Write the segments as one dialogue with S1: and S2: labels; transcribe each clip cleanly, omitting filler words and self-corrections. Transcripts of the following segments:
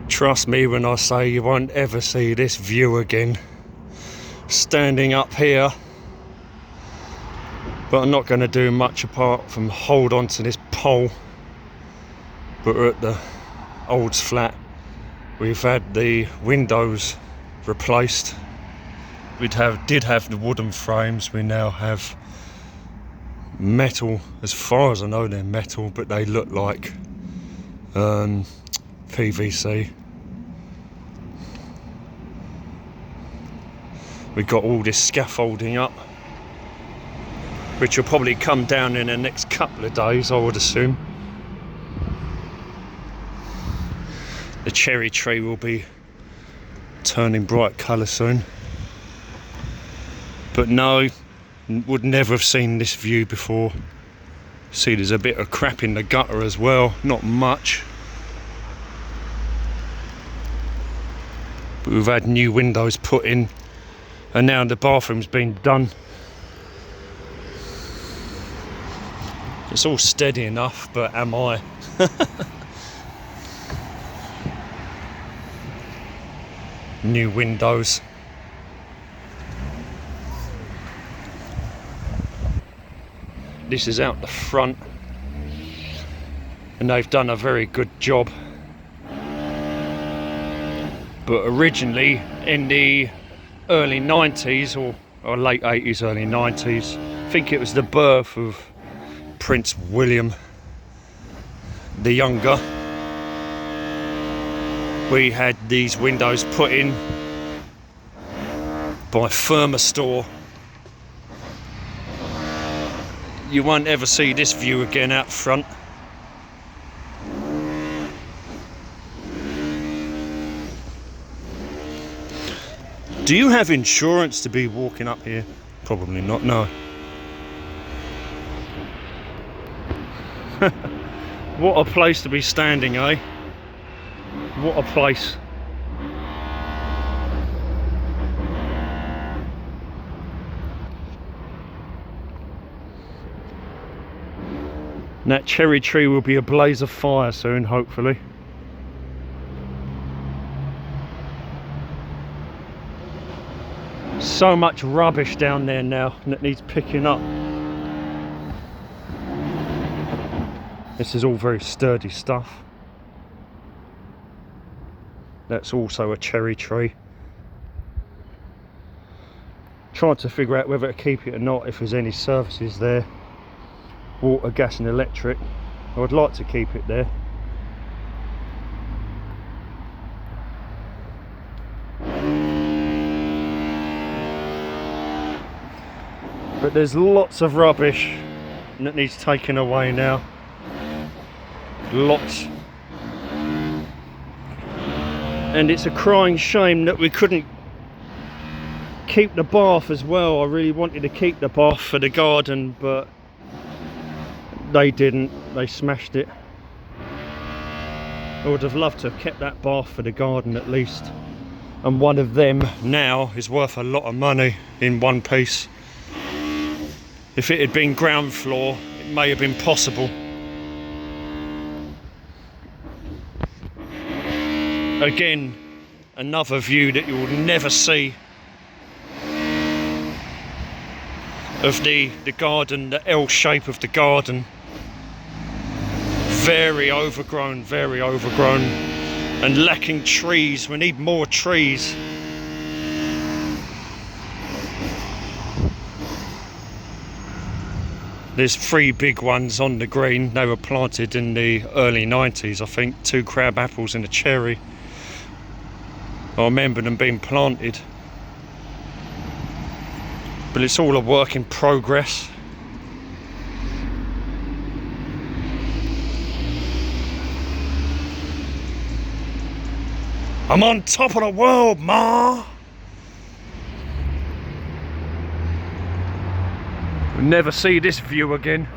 S1: Trust me when I say you won't ever see this view again. Standing up here, but I'm not going to do much apart from hold on to this pole. But we're at the Olds flat. We've had the windows replaced. Did have the wooden frames. We now have metal. As far as I know, they're metal, but they look like PVC. We've got all this scaffolding up, which will probably come down in the next couple of days, I would assume. The cherry tree will be turning bright colour soon. But no, would never have seen this view before. See, there's a bit of crap in the gutter as well, not much. But we've had new windows put in, and now the bathroom's been done. It's all steady enough, but am I? New windows. This is out the front, and they've done a very good job. But originally in the early 90s or late 80s, early 90s, I think it was the birth of Prince William the Younger, we had these windows put in by Thermastore. You won't ever see this view again out front. Do you have insurance to be walking up here? Probably not, no. What a place to be standing, eh? What a place. And that cherry tree will be a blaze of fire soon, hopefully. So much rubbish down there now that needs picking up. This is all very sturdy stuff. That's also a cherry tree. Trying to figure out whether to keep it or not, if there's any services there. Water, gas and electric. I would like to keep it there. But there's lots of rubbish that needs taken away now. Lots. And it's a crying shame that we couldn't keep the bath as well. I really wanted to keep the bath for the garden, but they didn't. They smashed it. I would have loved to have kept that bath for the garden at least. And one of them now is worth a lot of money in one piece. If it had been ground floor, it may have been possible. Again, another view that you will never see of the garden, the L shape of the garden. Very overgrown, and lacking trees. We need more trees. There's 3 big ones on the green. They were planted in the early 90s, I think. 2 crab apples and a cherry. I remember them being planted. But it's all a work in progress. I'm on top of the world, Ma! We'll never see this view again.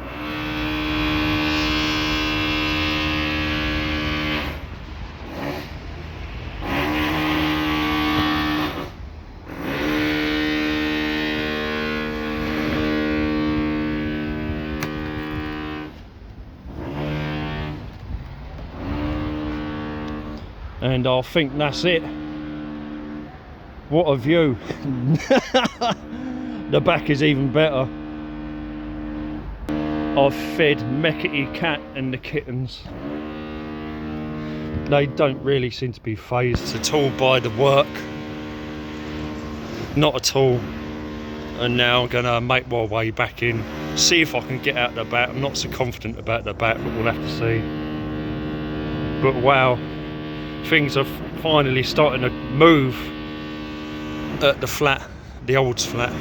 S1: and I think that's it. What a view. The back is even better. I've fed Mekity cat and the kittens. They don't really seem to be phased at all by the work. Not at all. And now I'm gonna make my way back in, see if I can get out the back. I'm not so confident about the back, but we'll have to see. But wow, things are finally starting to move at the flat, the old flat.